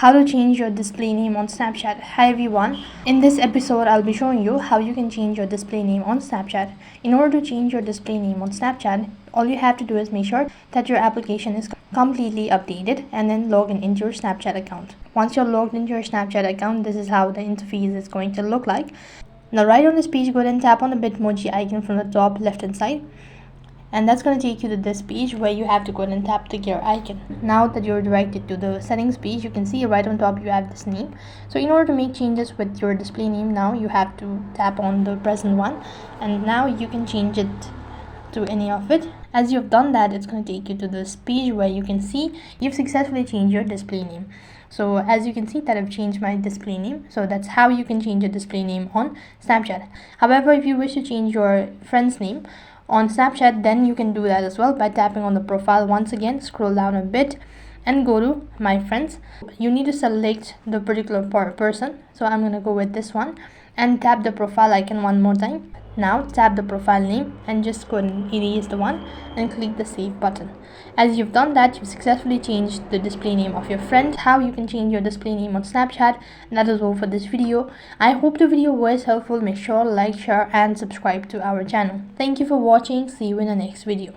How to change your display name on Snapchat. Hi everyone. In this episode, I'll be showing you how you can change your display name on Snapchat. In order to change your display name on Snapchat, all you have to do is make sure that your application is completely updated and then log in into your Snapchat account. Once you're logged into your Snapchat account, this is how the interface is going to look like. Now right on this page, go ahead and tap on the Bitmoji icon from the top left hand side. And that's going to take you to this page where you have to go ahead and tap the gear icon. Now that you're directed to the settings page, you can see right on top you have this name. So in order to make changes with your display name, now you have to tap on the present one, and now you can change it to any of it. As you've done that, it's going to take you to this page where you can see you've successfully changed your display name. So as you can see that I've changed my display name. So that's how you can change your display name on Snapchat. However, if you wish to change your friend's name on Snapchat, then you can do that as well by tapping on the profile once again. Scroll down a bit and go to my friends. You need to select the particular person, so I'm gonna go with this one and tap the profile icon one more time. Now tap the profile name and just go and erase the one and click the save button. As you've done that, you've successfully changed the display name of your friend. How you can change your display name on Snapchat. And that is all for this video. I hope the video was helpful. Make sure to like, share and subscribe to our channel. Thank you for watching. See you in the next video.